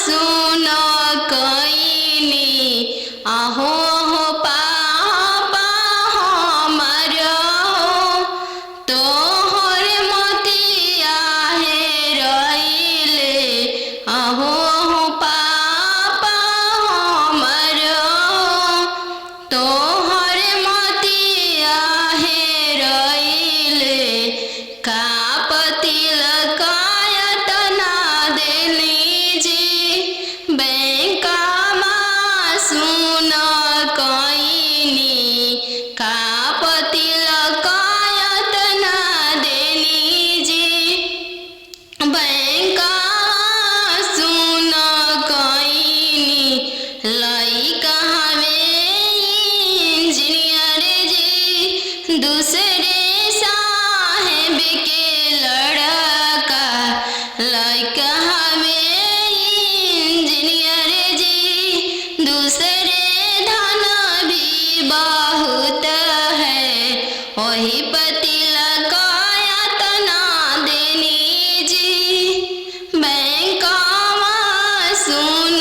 सुन कईनी आहो हो पापा हमर हो तोहर मोतिया हेरइले आहो हो पापा हमर हो तोहर मोतिया हेरइले कापतिल कायतना देनी जी बैंकमा सुन कईनी कापतिल कायतना देनी जी बैंकमा सुन कईनी लइका हवे इंजीनियर जी दूसरे साहेब के लड़का लइका हवे इंजीनियर जी दूसरे धन भी बहुत है वही पतिल कायतना देनी जी बैंकमा सुन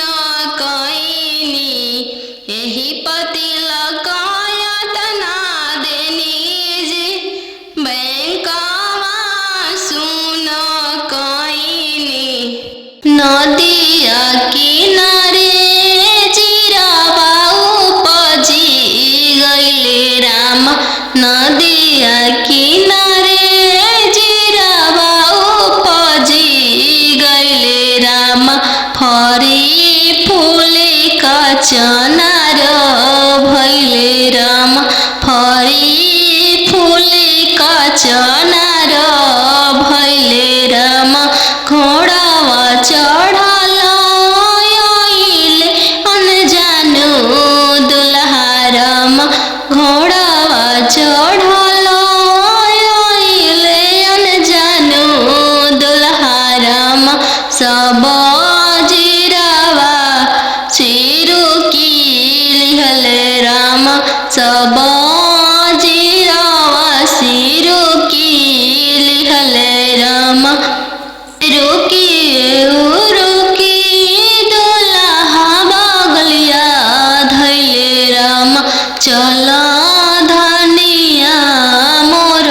कईनी यही पतिल कायतना देनी जी बैंकमा सुन कईनी नदिया किनारे जीरावा उपजी गइले राम नदिया किनारे जीरावा उपजी गइले राम फरी फूले का चनार भइले राम फरी फूले का चनार भइले राम घोड़ावा चढ़ल आइले अनजानु दुल्हा राम घोड़ावा चढ़ल आइले अनजानु दुल्हा राम सब जीरावा चिरुकी लिहले राम सब जीरावा सिरुकी लिहले राम रुकी दुल्हा बगलिया धैले राम चल धनिया मोर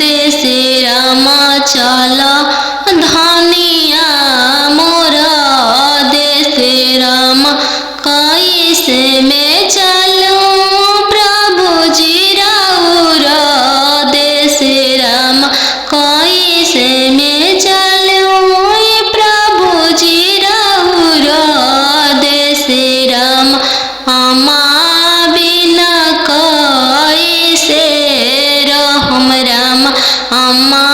देशे राम चल धनिया मोर देशे राम कैसे में चलूं प्रभु जी राउर देशे राम कैसे में चलूं प्रभु जी राउर देशे राम अम्मा बिना कैसे रहम राम अम्मा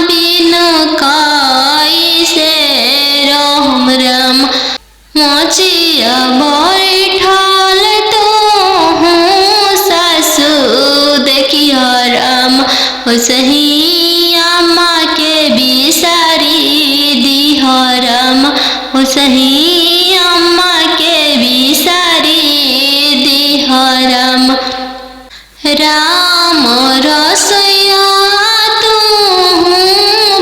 बिना कैसे रहम राम मोचिया बैठल तो सासु देखिया राम ओसही अम्मा के बिसारी दिह राम ओसही अम्मा के बिसारी दिह राम राम रसोइया तू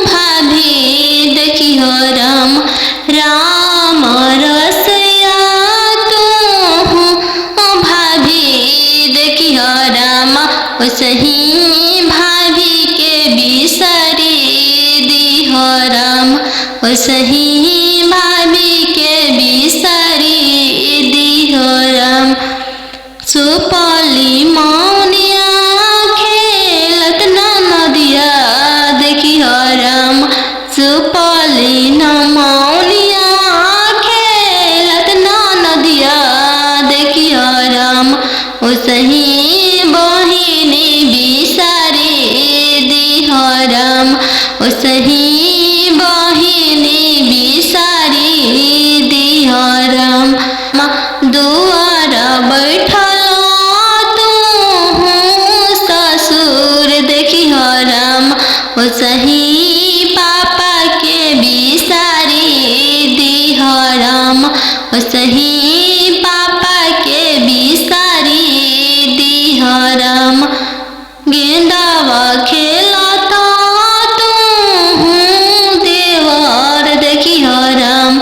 भाभी देखिह राम राम रसोइया तू भाभी देखिह राम ओसही भाभी के बिसारी दिह राम ओसही भाभी के बिसारी दिह राम सुपली मौनिया खेलत नदिया देखिह राम सुपली मौनिया खेलत नदिया देखिह राम ओसही बहिनी बिसारी दिह राम ओसही बहिनी बिसारी दिह राम दुआर बैठल तू ससुर देखिह राम ओसही पापा के बिसारी दिह राम ओसही पापा के बिसारी दिह राम गेंदावा खेलता तू देवर देखिह राम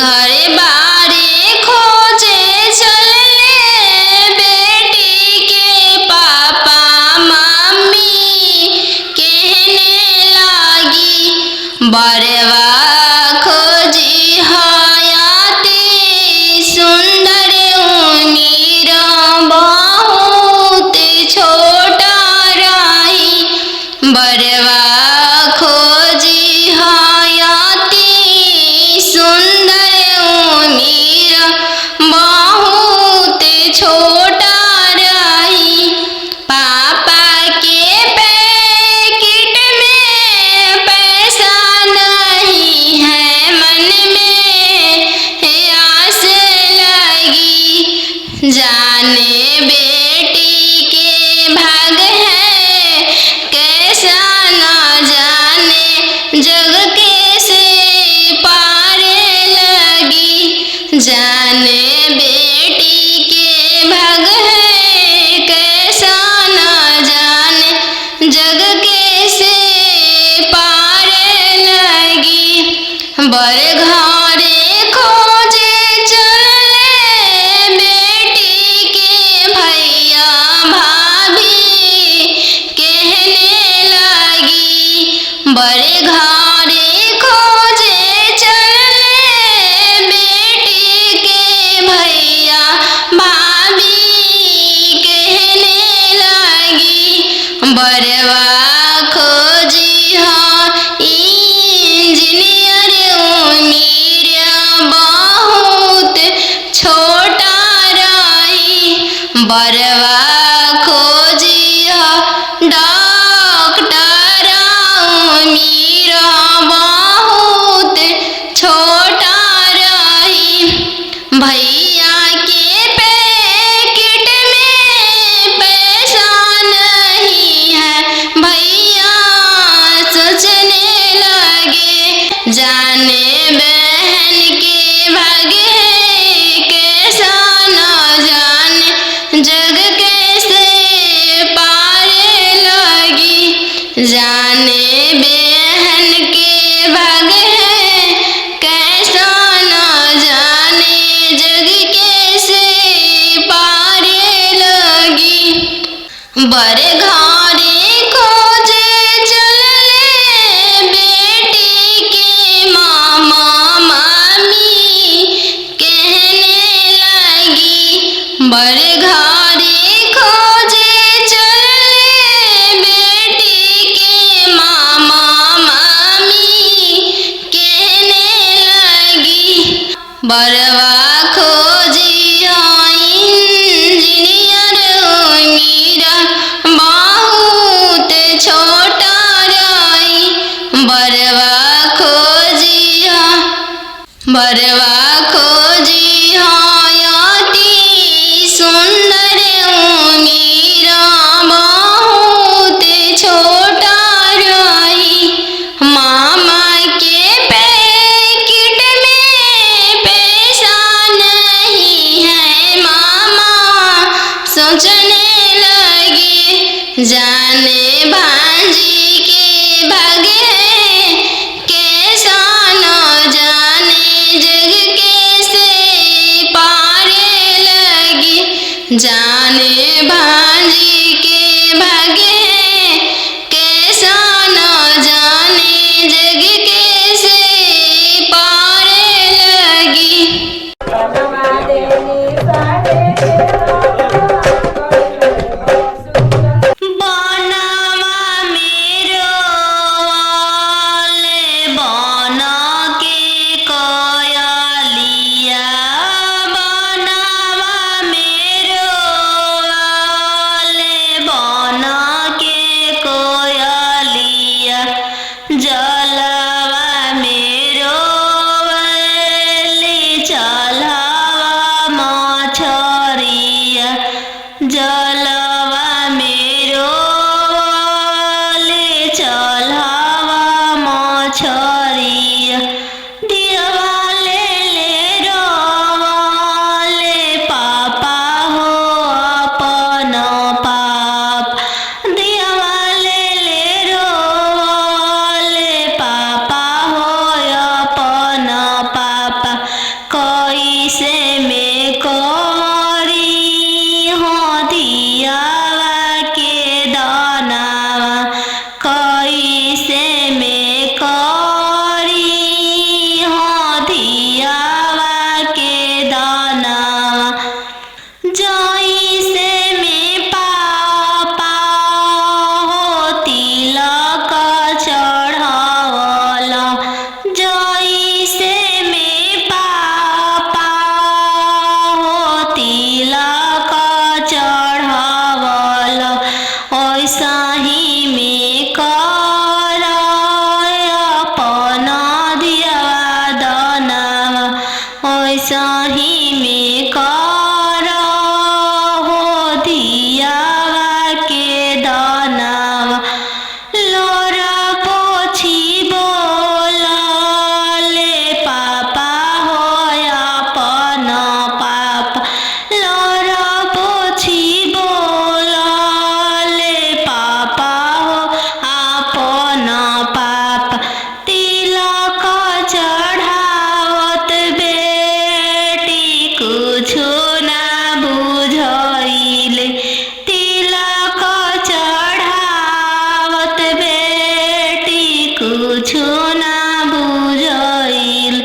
घरे बारे खोजे चलले बेटी के पापा मम्मी कहने लागी बरवा खोजी हयाती सुंदर उमीर बहुत छोटा रही बरवा खोजी हयाती सुंदर उमीर बहुत छोटा रही पापा के पैकेट में पैसा नहीं है मन में आस लगी जाने बेटी के भाग है कैसा न जाने जग कैसे पार लगी जाने बेटी के भाग है कैसा न जाने जग कैसे पार लगी बर घरे खोजे चले बेटी के भैया भाभी कहने लगी बड़े घरे खोजे चले बेटी के भैया भाभी कहने लगी बरवा खोजी हाँ इंजीनियर उमीर बहुत छोटा रही बरवा खोजी हाँ डॉक्टर उमीर बहुत छोटा रही भैया के पैकेट में पैसा नहीं है भैया सोचने लगे जाने बहन के भागे कैसा न जाने जग कैसे पार लगी जाने बहन के भागे कैसा न जाने जग कैसे पार लगी बड़े घरे खोजे चलले बेटी के मामा मामी कहने लगी बड़े घरे खोजे चलले बेटी के मामा मामी कहने लगी बरवा खोजी हाँ इंजीनियर उमीर बहुत छोटा रही बरवा खोजी हाँ अति सुंदर उमीर बहुत छोटा रही मामा के पैकेट में पैसा नहीं है मामा सोचने लगे जाने भांजी के भागे कैसा न जाने जग कैसे पार लगी जाने भांजी के भागे कैसा न जाने जग कैसे पार लगी बनवा मेरो वाले बना के कयलिया बनवा मेरो वैसाही में कर हो दियावा के दानावा लोरा पोछी बोलले पापा हो अपन पापा लोरा पोछी बोलले पापा हो अपन पापा तिलक चढ़ावत बेटी कुछो ना बुझाइले तिलक चढ़ावत बेटी कुछो ना बुझाइल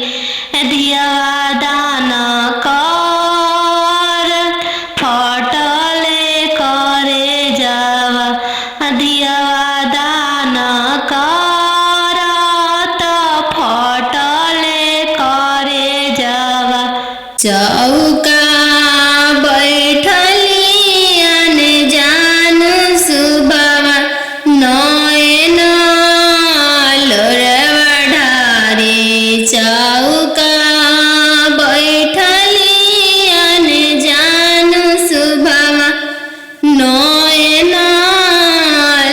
दियावा दान कर फटले करे जावा दियावा दान कर त फटले करे जावा चौका बैठली अनजान सुबावा नयन लोरवा ढारे चौका बैठली अनजान सुबावा नयन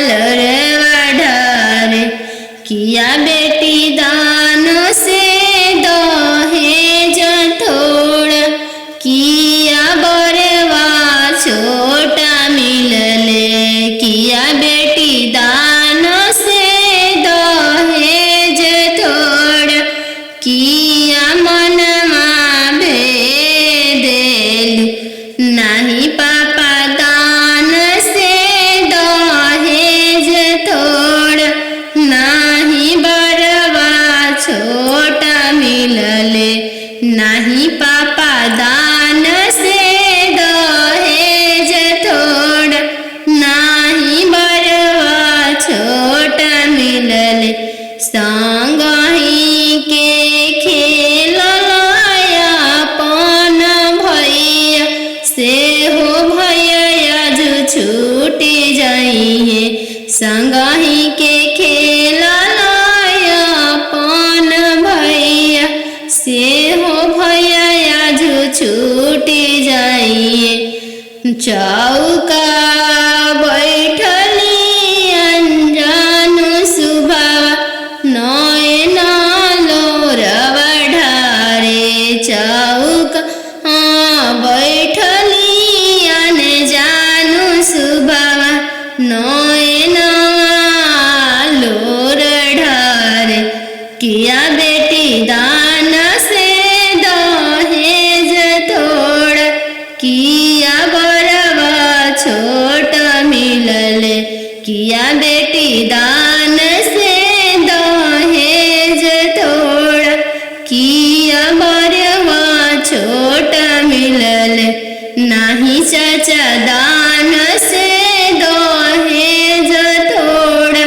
लोरवा ढारे किया बेटी दान से दहेज थोड़ा किया बरवा छोटा मिलले किया बेटी दान से दहेज थोड़ा किया मनमा भेदेल नाही पापा दान से दहेज थोड़ा नाही बरवा छोटा मिलले नाही पापा दान से दहेज थोड़ा नाही बरवा छोटा मिलले संगही के खेललाया अपन भैया से हो भैया जो छूटी जाइए संगही के खेललाया अपन भैया से हो भैया जो छूटी जाइए चौका बैठली अनजान सुबावा नयन लोरवा ढारे चौका बैठली अनजान सुबावा नयन लोर ढारे किया बेटी दान से दहेज थोड़ा किया बरवा छोटा मिलले किया बेटी दान से दहेज थोड़ा किया बरवा छोटा मिलले नाही चाचा दान से दहेज थोड़ा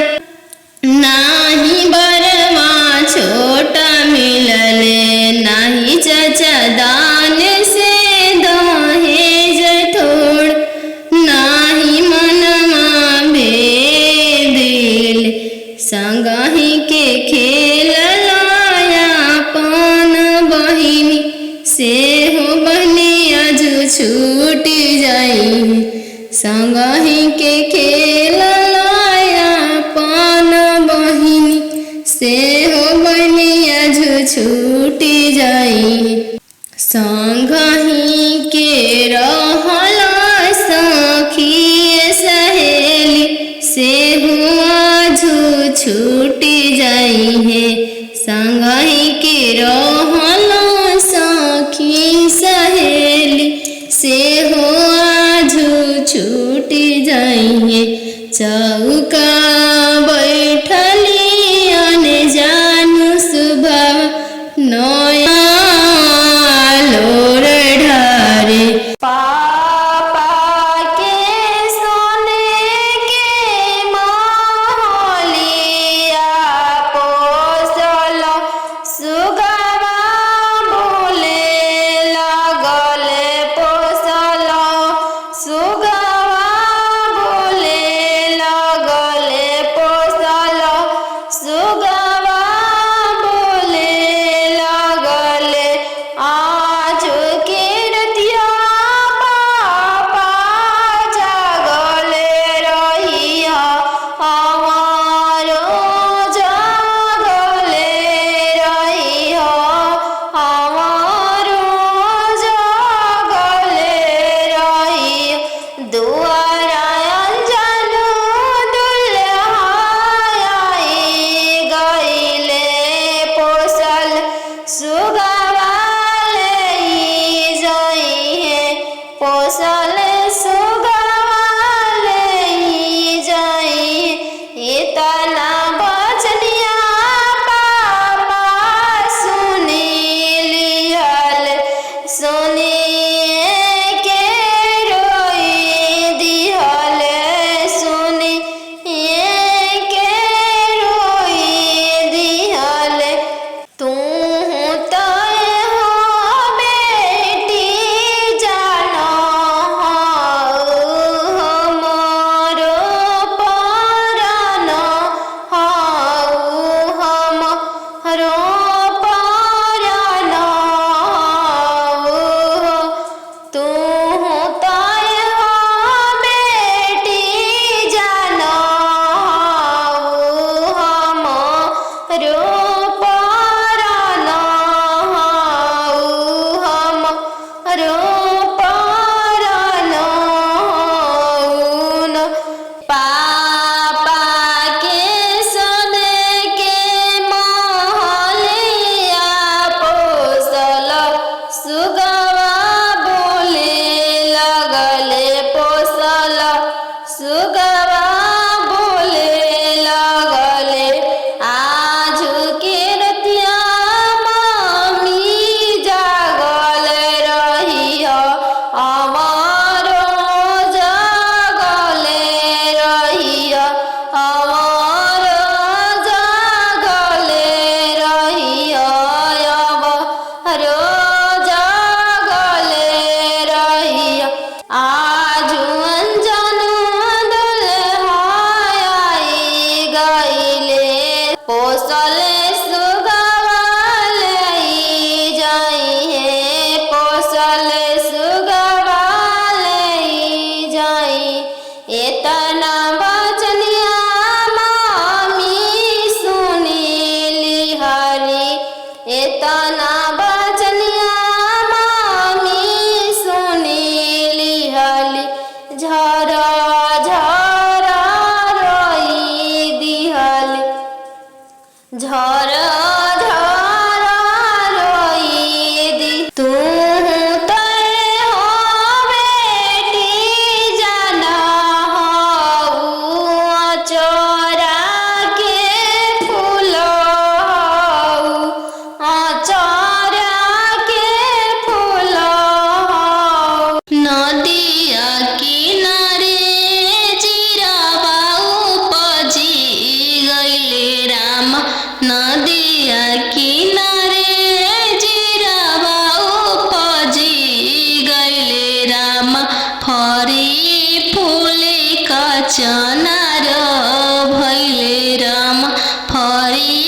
नाही बरवा छोटा मिलले नाही चाचा दान से दहेज थोड़ा नाही मनमा भेदिल संगही के खेललाया अपन बहिनी से हो बहनिया जो छूटी जाई संगही के खेललाया अपन बहिनी से हो बहनिया जो छूटी जाई संगही के रहला सखी सहेली से हुआ जो छूटी जाई है संगही के रहला सखी सहेली से हुआ जो छूटी जाई है चौका बैठली अनजान सुबह नया लोर सुगवा ले जाई है पोसल सुगवा ले जाई है इतना बचनिया पापा सुनी लिहल सुनिए के रोई दिहल सुनिए के रोई दिहल तू तो हो बेटी जानो हमारो परानो हमारो परानो तू तो हो बेटी जानो हमारो परानो हमारो परानो पापा के सने के महलिया पोसल सुगवा बोले लगले पोसल सुगवा बोले लगले आज के रतिया मामी जागल रही हमारो जागल रही हमारो जागल रही हमारो जागल रही आज अंजन दुल्हा आई गईले पोसल सुगवा ले जाई है पोसल सुगवा ले जाई इतना बचनिया मामी सुनी लिहरी इतना बचनिया मामी सुनी लिहली झरा झरा रोई दिहली झरा झरा रोई दी तू तो हो बेटी जाना चोरा के फूल चोरा के फूल नदिया किनारे जीरावा उपजी गईले राम नदिया किनारे जीरावा उपजी गईले राम फरी फूले का चनार भैले राम फरी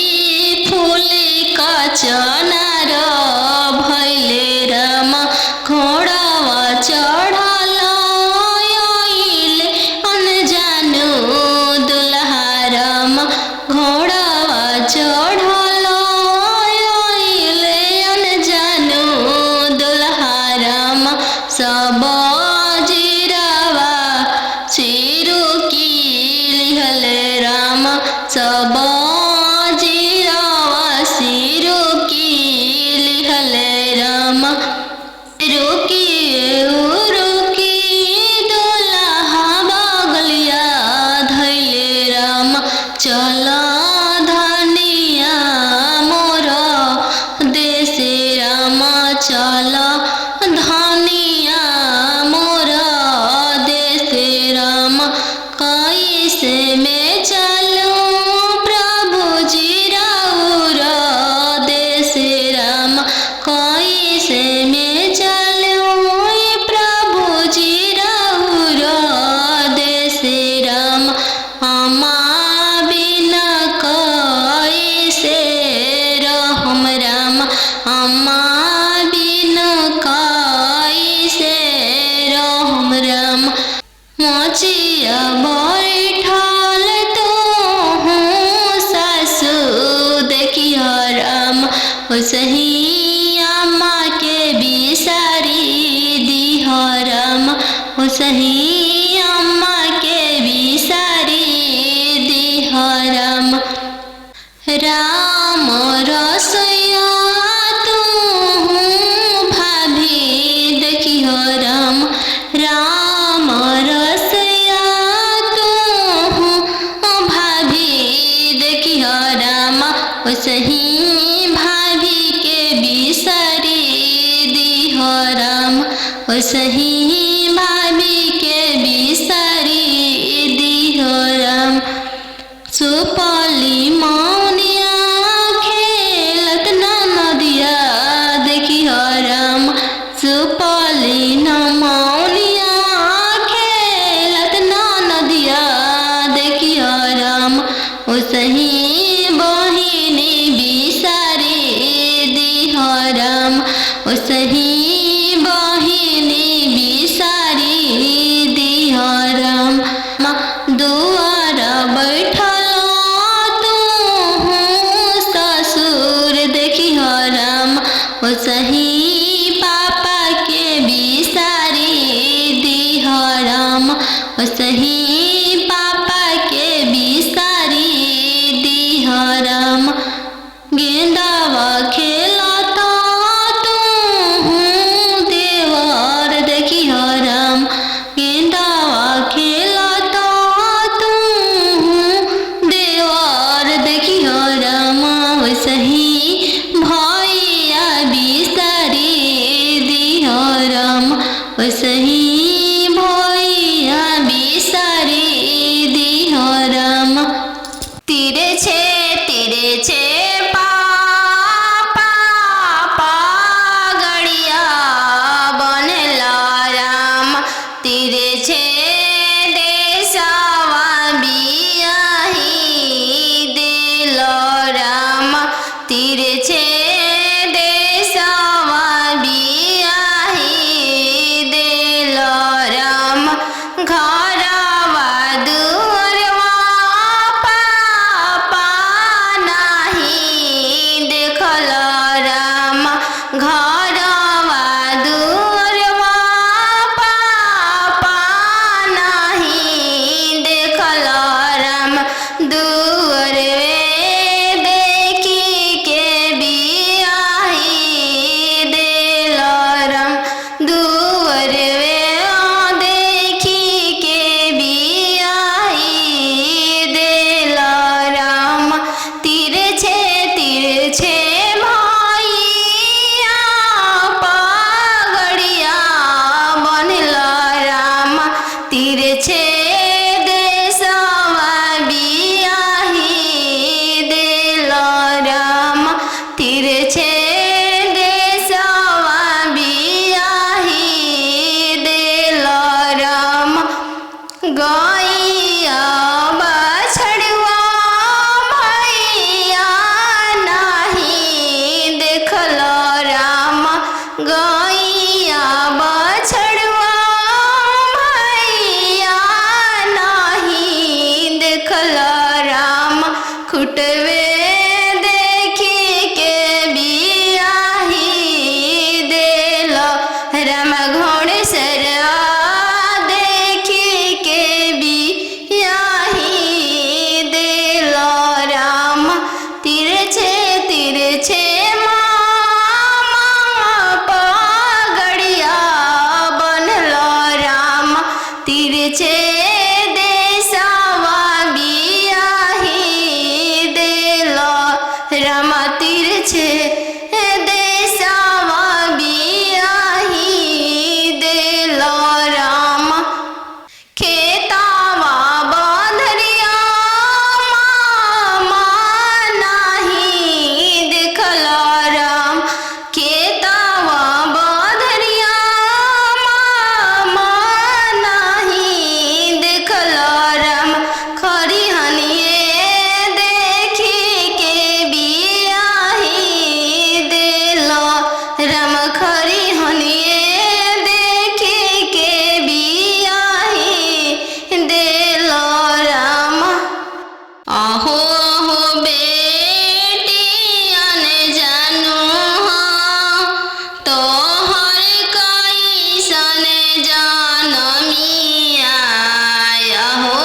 फूले का चनार भैले राम घोड़ावा चढ़ल आइले अनजानो दुल्हा राम घोड़ावा चढ़ल आइले अनजानो दुल्हा राम सब जीरावा चिरू की लिहल राम सब जीरावा सिरू की लिहल राम रुकी रुकी दुल्हा बगलिया धैले राम चल धनिया मोर देश राम चल धनिया मोर देश राम कैसे में चलूं प्रभु जी राउर देश राम कैसे में चलूं प्रभु जी राउर देश राम अमा बिना कैसे रहम राम अमा बिना कैसे रहम राम मोचिया बैठल तो हूँ सासू देखिया राम सही अम्मा के बिसारी दिह राम सही अम्मा के बिसारी दिह राम राम रसोया तू ओ सही भाभी के बिसारी दिहो राम। सुपौली मौनिया खेलत ना नदिया देखियो राम। सुपौली न मौनिया खेलत ना नदिया देखियो राम। ओ सही बहिनी बिसारी दिहो राम। ओ सही बहिनी बिसारी दिहो राम। दुआर बैठल तू ससुर देखियो राम। ओ सही पापा के बिसारी दिहो राम। ओ सही पापा के बिसारी दिहो राम। गेंदावा खेलता तू देवर देखियो राम। गेंदावा खेलता तू देवर देखियो राम। ओ सही भैया बिसारी दिहो राम। ओ सही भैया बिसारी दिहो राम। तीरे छे पापा गड़िया बनला राम। तीरे छे देशवा बियाही दिलो राम। तीरे छे देशवा बियाही दिलो राम। घरवा दुअरवा पापा नाही देखल राम। घरवा दुअरवा पापा नाही देखल राम। दुअरवे देखी के बियाही दिलो राम। दुअरवे देखी के बियाही दिलो राम। तीरे छे भैया पगड़िया बनला राम। तीरे छे देशवा बियाही दिलो राम। तीरे छे देशवा बियाही दिलो राम। गैया बछड़वा भैया नाही देखल राम। गैया बछड़वा भैया नाही देखल राम। खुटवे देखी के बियाही दिलो राम। घोड़सरवा देखी के बियाही दिलो राम। तीरे छे मामा पगड़िया बनलो राम। तीरे छे देशवा बियाही दिलो राम। तीरे छे देशवा बियाही दिलो राम। खेतावा बंधरिया मामा नाही देखल राम। खेतावा बंधरिया मामा नाही देखल राम। खरिहनिए देखी के बियाही दिलो राम। खरिहनिए देखी के बियाही दिलो राम। आहो बेटियन जानू तोहर कैसन जनमिया। आहो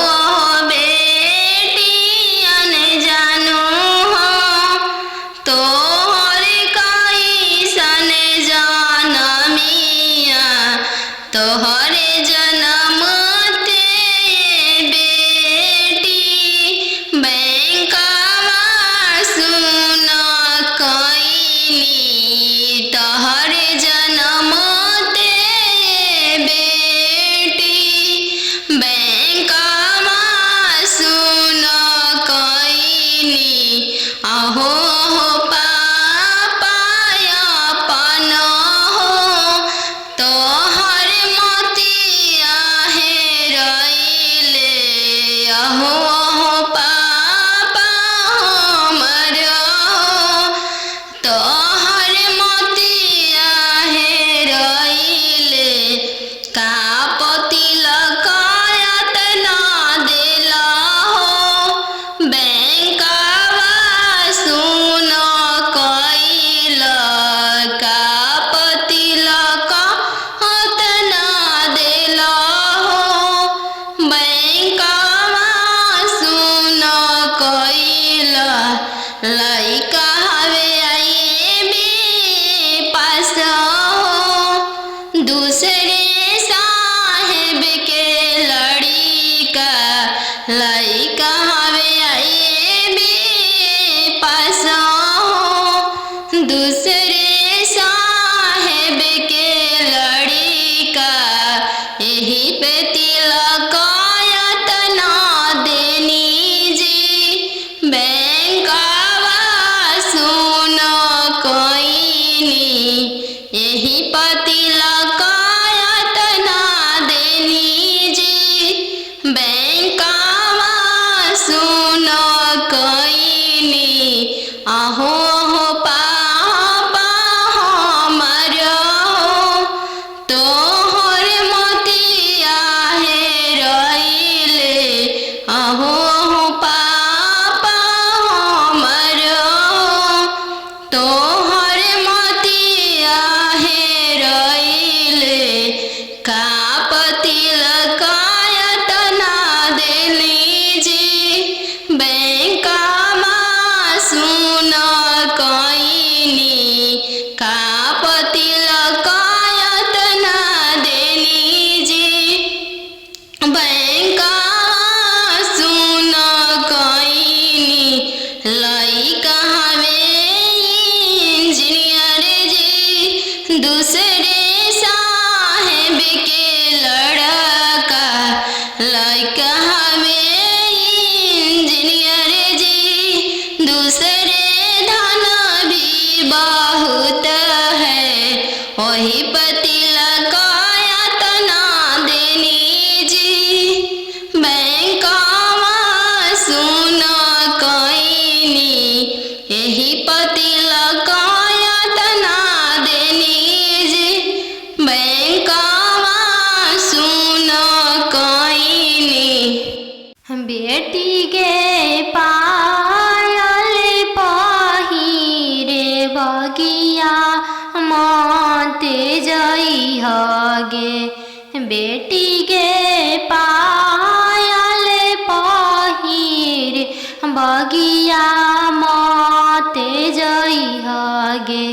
बेटियन जानू तोहर कैसन दूसरे साहेब के लड़का लइका हवे आइए बे पास हो। दूसरे साहेब के लड़का यही पे तिलक तना देनी जी। बैंकवा सुन कोइनी यही तिलक तना देनी जी। बैंकवा सुन कोइनी आहो हो पापा हमर तोहर मोतिया हे रइले। आहो हो पापा हमर तोहर मोतिया हे रइले। का तिलक तना देली जी। बैंकवा सुन कोइनी का तिलक तना देली जी। बैंकवा सुन कोइनी लइका हवे इंजीनियर जी। दूसरे साहेब के लड़का लइका हवे इंजीनियर जी। दूसरे धन भी बहुत है वही तिलक तना देनी जी। बैंकवा सुन कोइनी यही तिलक तना देनी जी। बैंकवा सुन कोइनी बेटी के पायल पहिरे बगिया माते जई हगे। बेटी के पायल पहिरे बगिया माते जई हगे।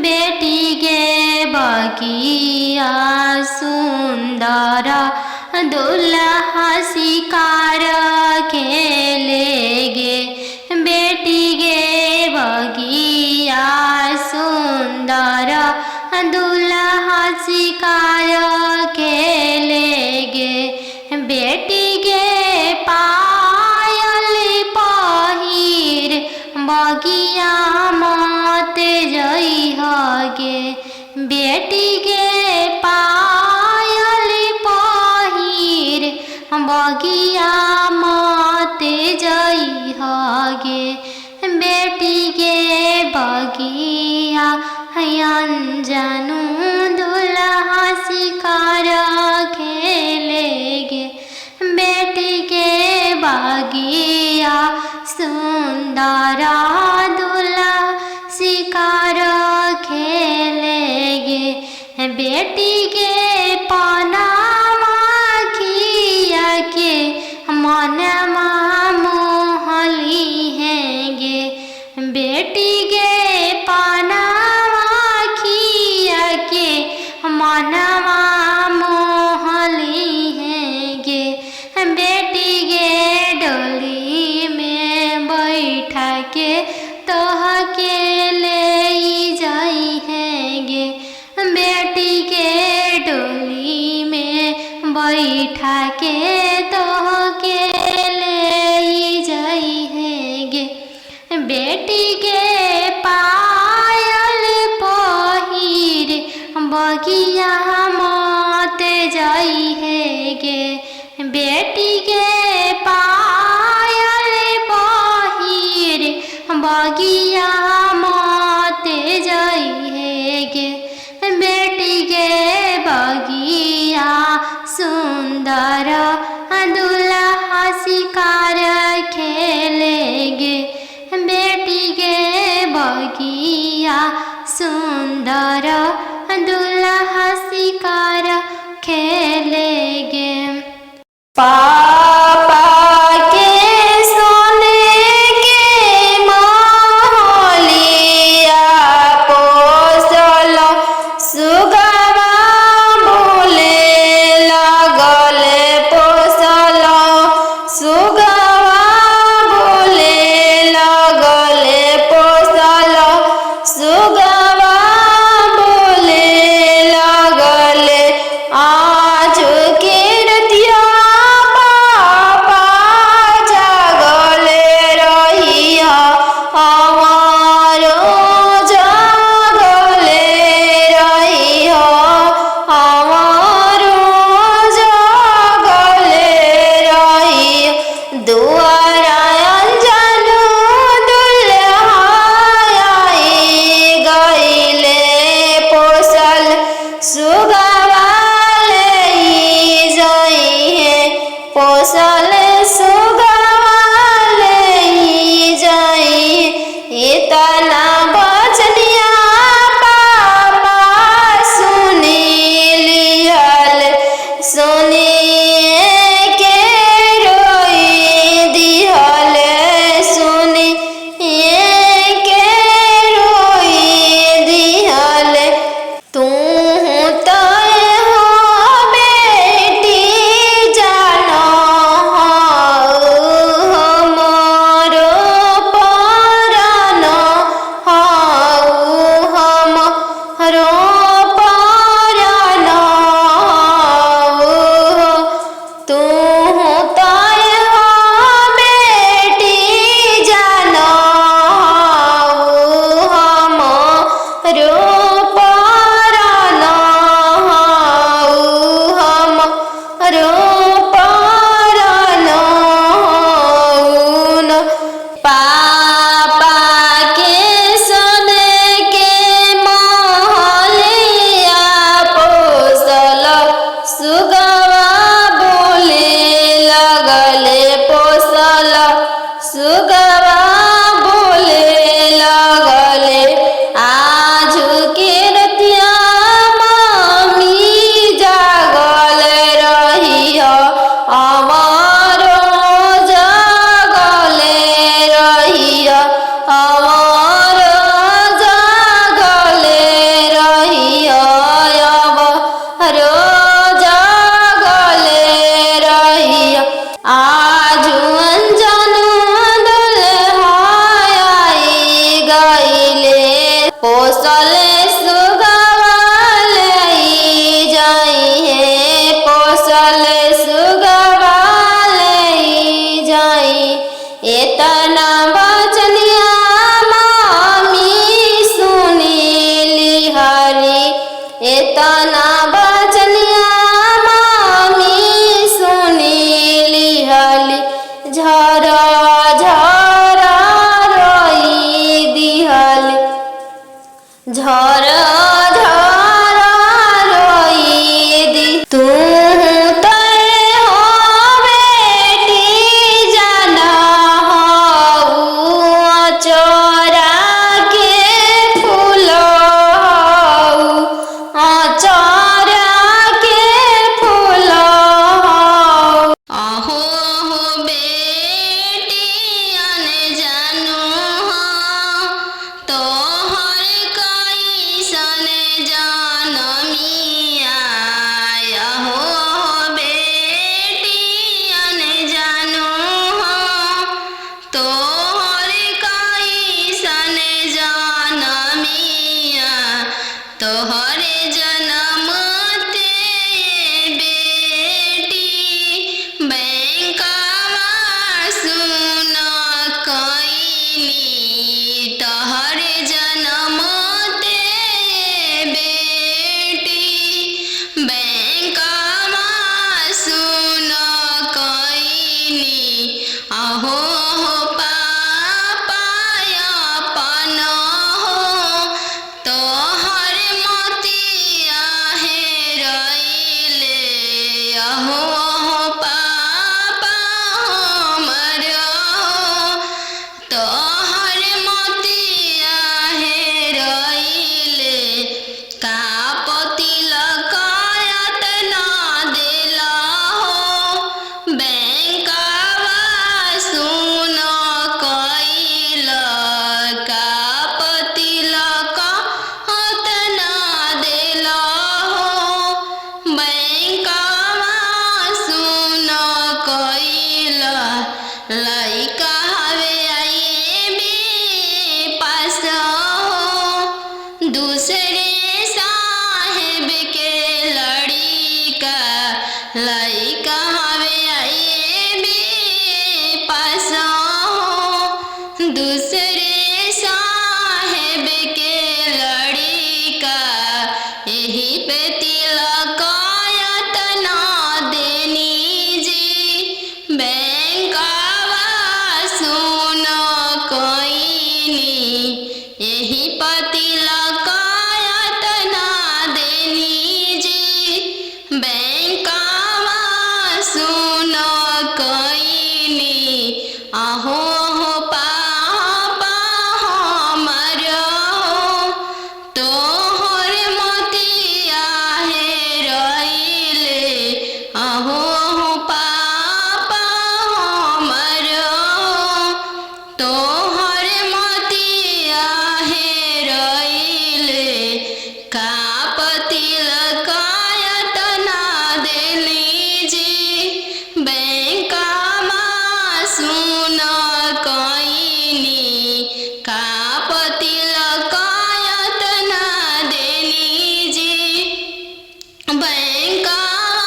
बेटी के बगिया सुंदर दुल्हा शिकार खेलेगे। बेटी के बगिया सुंदर दुल्हा शिकार खेलेगे। बेटी के पायल पहिर बगिया मत जई हगे। बेटी के पायल पहिर बगिया मत जई हगे। बेटी के बगिया अनजानु दुल्हा शिकार खेलेगे। बेटी के बगिया सुंदर दुल्हा शिकार खेलेगे। बेटी के पनामा खिया के मनमा मोहली हैगे। बेटी के पनामा खिया के मनमा मोहली हैगे। बेटी के डोली में बैठा के तोह के ले जाई हैगे। बेटी के डोली में बैठा के तोह के ले जाई हैगे। बेटी के पायल पहिर बगिया मत जाई हैगे। बेटी के पायल पहिर बगिया मत जाई हैगे। बेटी के बगिया सुंदर दुल्हा शिकार खेलेगे। बेटी के बगिया सुंदर दुल्हा शिकार खेलेगे। पापा के सोने के महलिया पोसल सुगवा तना बचनिया मामी सुनी लिहली झर झर रोई दिहली झर झर रोई दी तू तोहरे जन्म ते बेटी बैंकवा सुन कईनी तोहरे जन्म ते बेटी बैंकवा सुन कईनी अहो लइका हवे आए बे पास दूसरे साहेब के लड़िका लइका हवे आए बे पास दूसरे साहेब के लड़िका यही पे तिलक तना देनी जी यही पतिलक तना देनी जी बैंकवा सुन कईनी अहो पापा हमरो तोहर मोतिया हेरइले अहो पापा हमरो तोहर मोतिया हेरइले का पतिलक तना देनी जी बैंकवा सुन कईनी का पतिलक तना देनी जी बैंकवा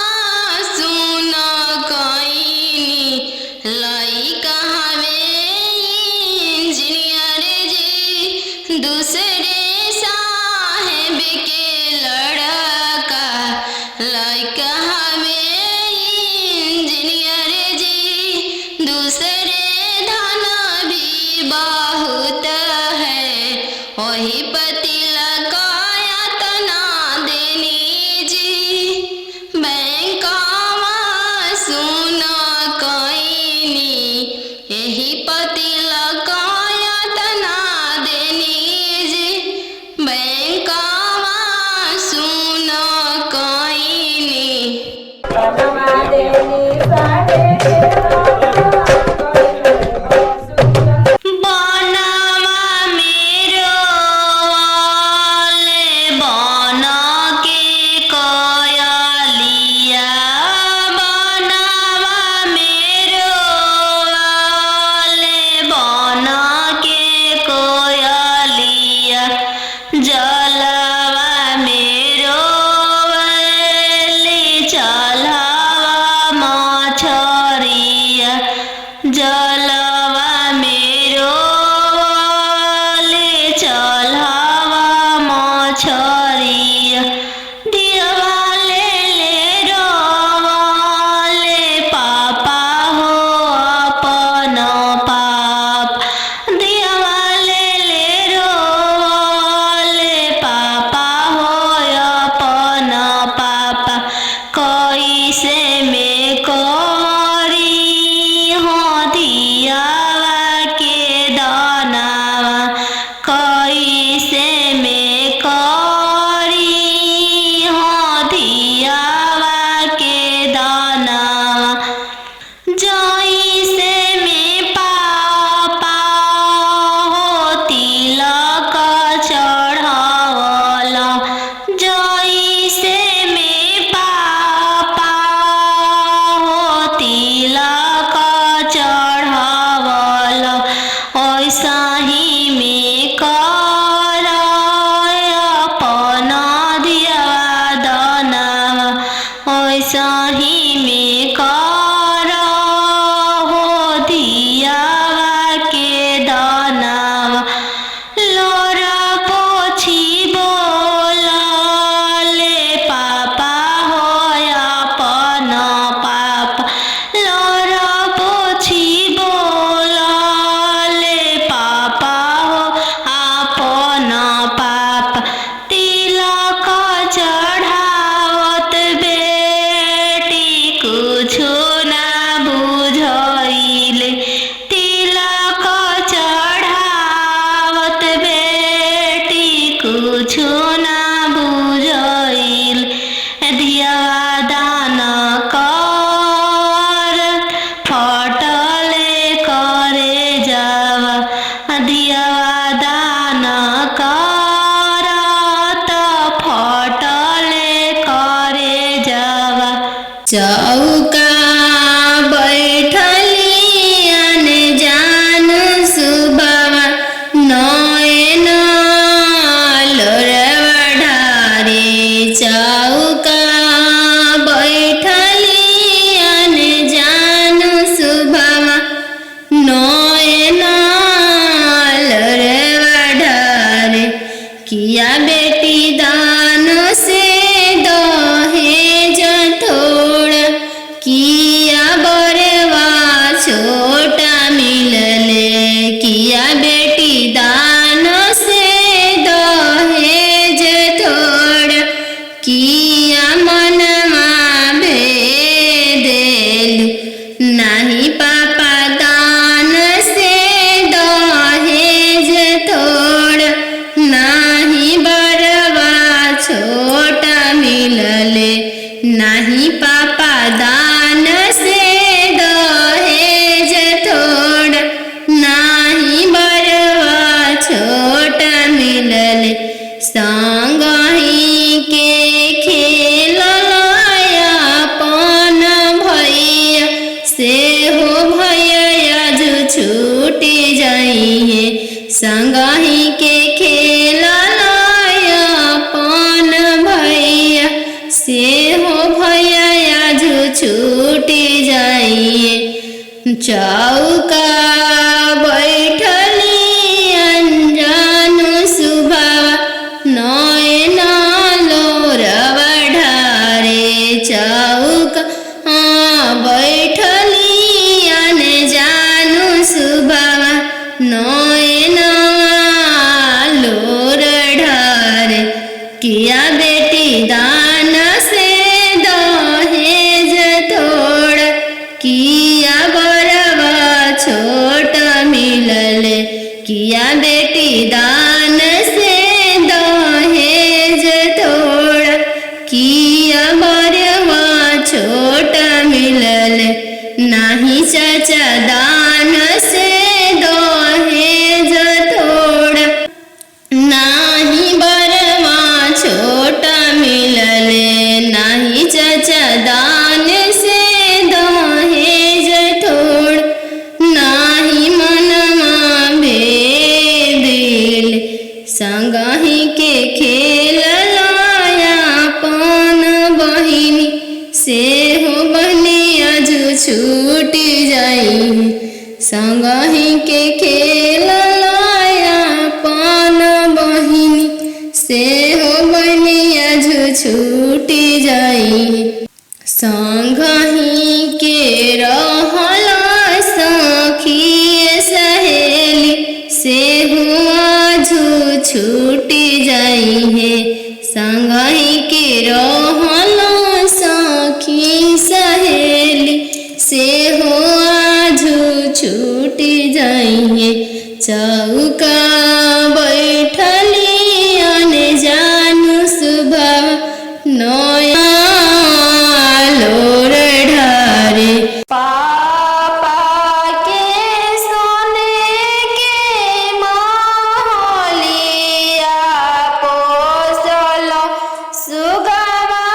सुन कईनी लइका हवे इंजीनियर जी दूसरे साहेब के लड़का लइका हवे इंजीनियर जी दूसरे धन भी बहुत है वही पतिलक तना देनी जी बैंकवा सुन कईनी यही पतिलक तना देनी जी बैंकवा सुन कईनी बनवा मेरो वाले बन के कयलिया बनवा मेरो वाले बन के कोयलिया जलवा मेरो वाले चलवा मछरिया सही में कर हो दियावा के दानावा लोर पोछी बोलले पापा हो अपन पापा लोर पोछी बोलले पापा हो अपन पापा तिलक चढ़ावत बेटी कुछु ना बुझइले तिलक चढ़ावत बेटी कुछु ना बुझइले दियावा दान कर फटले करे जावा दियावा दान कर त फटले करे जावा चौका बैठली अनजान सुबावा नयन लोरवा ढारे चौका बैठली अनजान सुबावा नयन लोरवा ढारे किया बेटी दान से दहेज थोड़ा किया बरवा छोटा मिलले किया बेटी दान से दहेज थोड़ा किया मनमा भेदेलु नाही पापा दान से दहेज थोड़ा नाही बरवा छोटा मिलले नाही पापा दान से दहेज थोड़ा नाही बरवा छोटा मिलले संगही के खेललाया अपन भैया से हो भैया जो छूटी जाइए संगही के खेललाया अपन भैया से हो भैया जो छूटी जाइए चौका बैठली अनजान सुबावा नयन लोरवा ढारे चौका बैठली अनजान सुबावा नयन लोर ढारे किया बेटी दान से दहेज थोड़ा किया बरवा छोटा मिलले किया बेटी दान से दहेज थोड़ा किया बरवा छोटा मिलले नाही चाचा दान से दहेज थोड़ा नाही बरवा छोटा मिलले नाही चाचा दान से दहेज थोड़ा नाही मनमा भेदिल संगही के खेललाया अपन बहिनी से हो बहनिया जो छूटी जाई संगही के खेललाया अपन बहिनी से हो बहनिया जो छूटी जाई संगही के रहला सखी सहेली से हुआ जो छूटी जाई है संगही के रहला सखी सहेली से हुआ जो छूटी जाई है चौका बैठली अनजान सुबह नया लोर ढारे पापा के सोने के महलिया पोसल सुगवा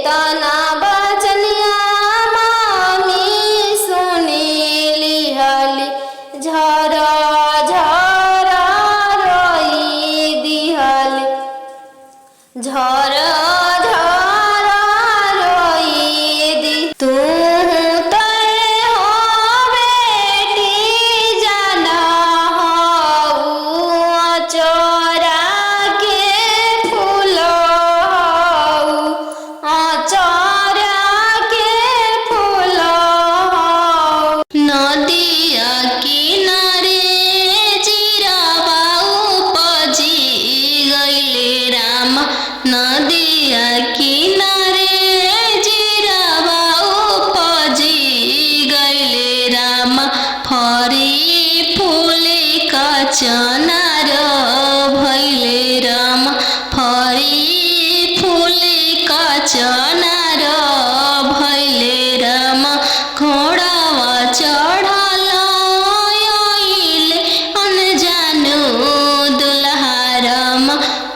तना बचनिया मामी सुनी लिहली झरा झरा रोई दिहली झरा झरा रोई दी तू नदिया किनारे जीरावा उपजी गइले राम फरी फूले का चनार भइले राम फरी फूले का चनार भइले राम घोड़ावा चढ़ल आइले अनजानु दुल्हा राम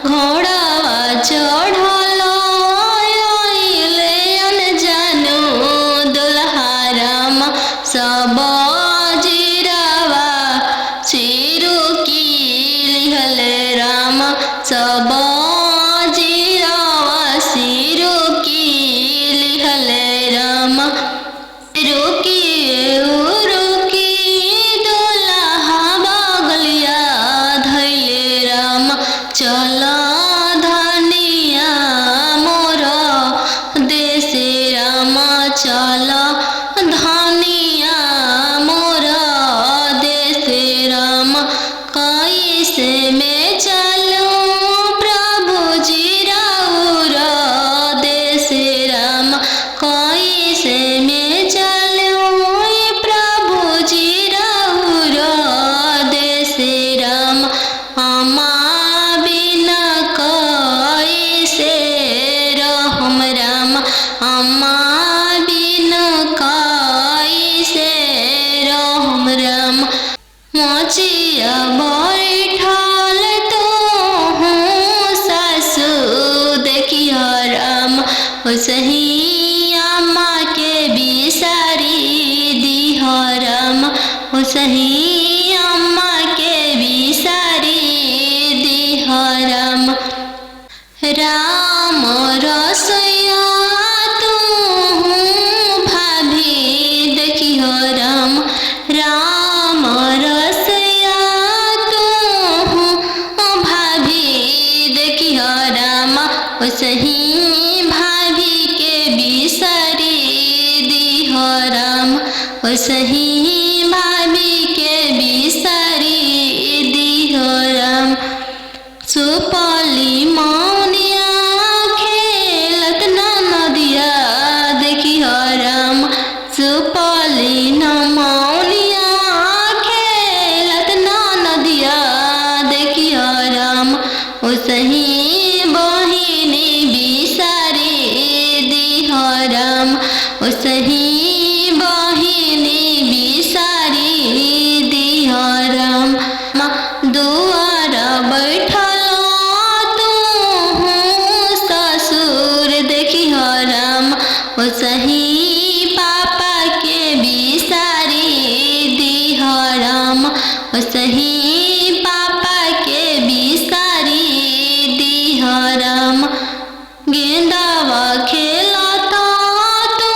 घोड़ावा चढ़ल आइले अनजानु दुल्हा राम सब जीरावा सिरु की लिहले राम सब जीरावा सिरु की लिहले राम रुकी रुकी दुल्हा बगलिया धैले राम चल धनिया मोर देशे राम चल धनिया मोर देशे राम कैसे में चलूं प्रभु जी राउर देशे राम कैसे में चलूं प्रभु जी राउर देशे राम अम्मा बिना कैसे रहम राम अम्मा बिना कैसे रहम राम मोचिया बैठल तो हूँ सासु देखियो राम सही अम्मा के बिसारी दिह राम सही अम्मा के बिसारी दिह राम राम रसोइया तू भाभी देखियो राम राम रसोइया तू भाभी देखियो राम सही भाभी के बिसारी दिह राम सही भाभी के बिसारी दिह राम सुपली मौनिया खेलत नदिया देखियो राम सुपली मौनिया खेलत नदिया देखियो राम सही बहिनी बिसारी दिह राम सही बहिनी बिसारी दिह राम दुआर बैठल तू ससुर देखियो राम सही पापा के बिसारी दिह राम सही पापा के बिसारी दिह राम गेंदावा खेलता तू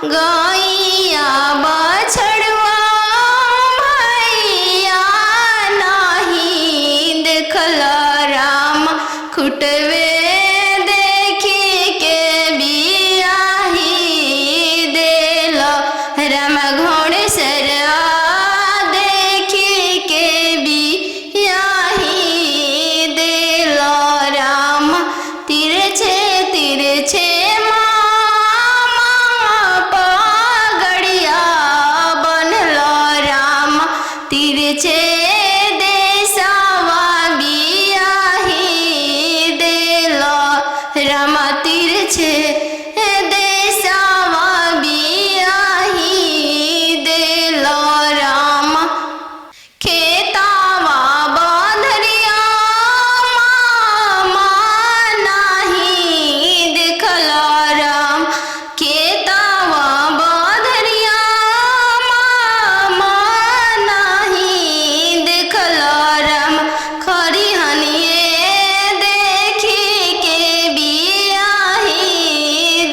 गैया बछड़ुआ भैया नहीं देखल राम खुटवे देखी के बियाही देल राम घोड़सरवा देखी के बियाही देल राम तिरछे तिरछे पगड़िया बनल राम तिरछे देशवा बियाही देल राम तिरछे देशवा बियाही देल राम खेतावा बंधरिया मामा नहीं देखल राम खेतावा बंधरिया मामा नहीं देखल राम खरिहनिए देखी के बियाही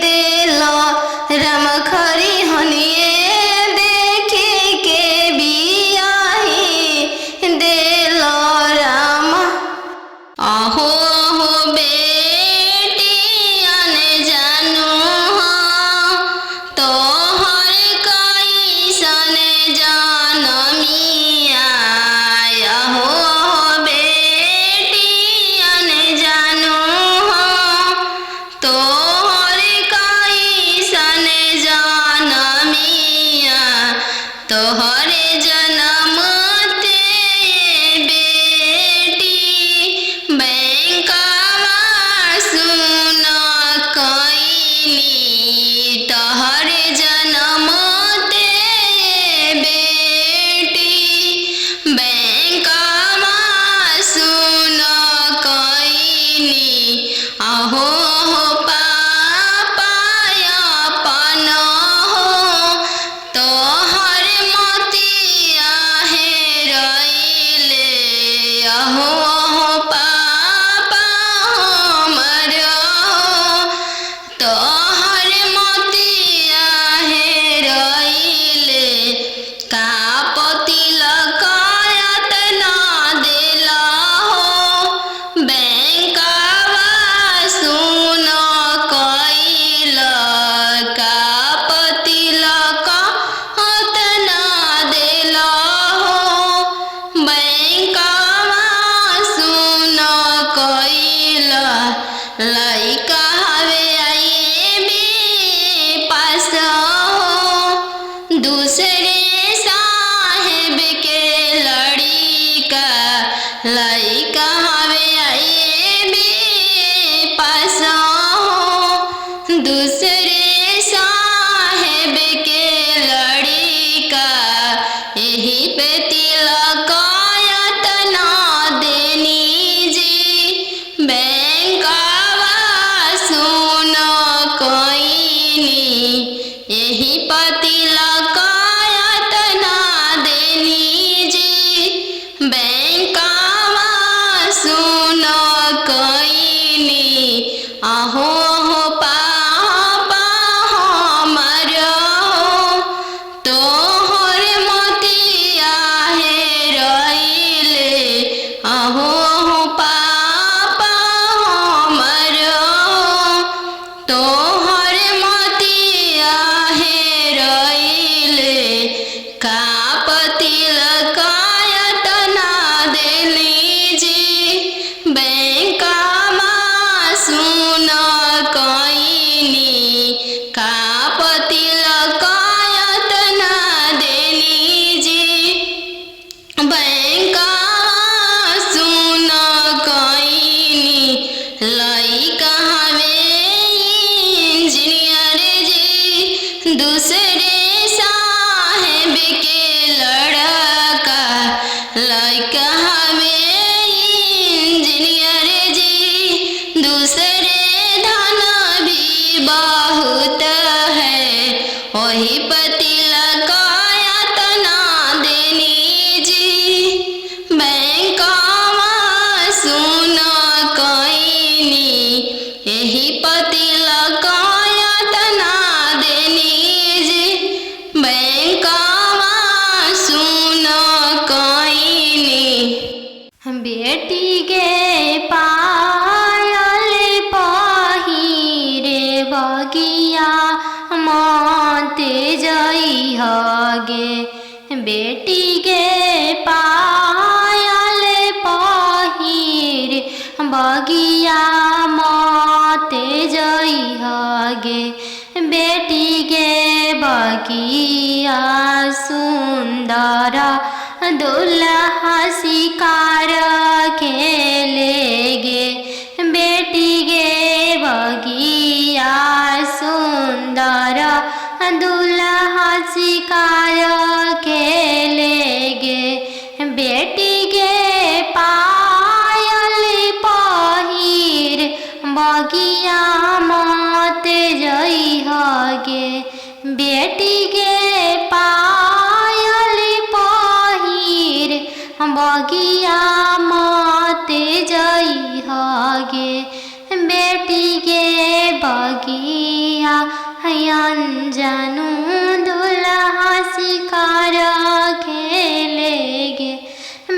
देल राम खरिहनिए देखी के बियाही देल राम आहो हो बेटियन जानू तोहर कैसन जनमिया आहो बेटियन जानू तोहर कैसन जनमिया तोहर जनम ते बेटी बैंकवा सुन कैली तोहर जनम ते बेटी बैंकवा सुन कैली आहो हो पापा अपन हो तोहर मोतिया हेरैले आहो हो पापा हमर हो तोहर मोतिया हेरैले का पतिलक यातना देल हो बैंकवा सुन कैल का पतिलक यातना देल हो बैंकवा सुन कैल लइका हवे आईबी पास हो दूसरे साहेब के लड़िका लइका हवे आईबी पास हो दूसरे साहेब के लड़िका यही पे तिलक यातना देनी जी बैंकवा सुन कैनी यही पतिलक यातना देनी जी बैंकवा सुन कैनी आहो हो पापा हमर हो तोहर मोतिया हेरैले आहो हो पापा हमर हो तोहर मोतिया हेरैले का पतिलक यातना देली जी बैंकवा सुन कैनी का पतिलक यातना देली जी बैंकवा सुन कैनी लइका हवे इंजीनियर जी दूसरे साहेब के लड़का लइका हवे इंजीनियर जी दूसरे धन भी बहुत है वही पतिलक यातना देनी जी बैंकवा सुन कैनी यही पतिलक यातना देनी बगिया माते जई हगे बेटी गे पायल पहिर बगिया माते जई हगे बेटी गे बगिया सुंदर दुल्हा शिकार खेलेगे बेटी गे बगिया सुंदर दुल्हा शिकार खेलेगे बेटी गे पायल पहिर बगिया मत जई हगे बेटी गे पायल पहिर बगिया मत जई हगे बेटी गे बगिया अनजानु दुल्हा शिकार खेलेगे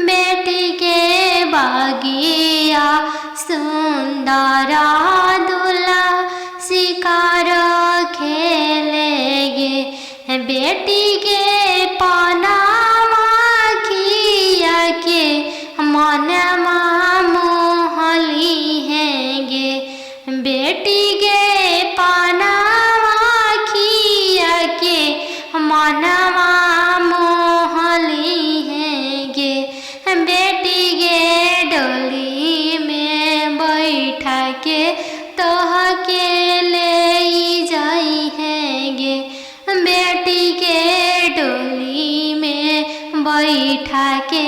बेटी गे बगिया सुंदर दुल्हा शिकार खेलेगे बेटी गे पनामा खिया के मनमा मोहली हैगे बेटी गे पनामा खिया के मनमा मोहली हैगे बेटी गे डोली में बैठा के तोह के ले जाई हैगे बेटी के डोली में बैठा के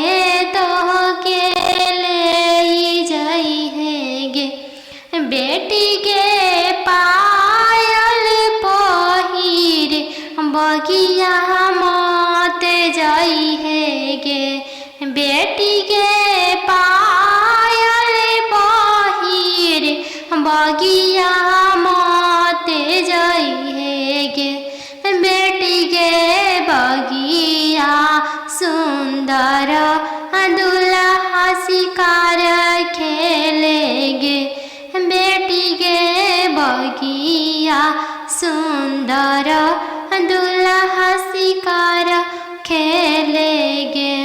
तोह के ले जाई हैगे बेटी के पायल पहिर बगिया मत जाई हैगे बेटी के पायल पहिर बगिया मत जाई हैगे बेटी गे बगिया सुंदर दुल्हा शिकार खेलेगे बेटी गे बगिया सुंदर दुल्हा शिकार खेलेगे।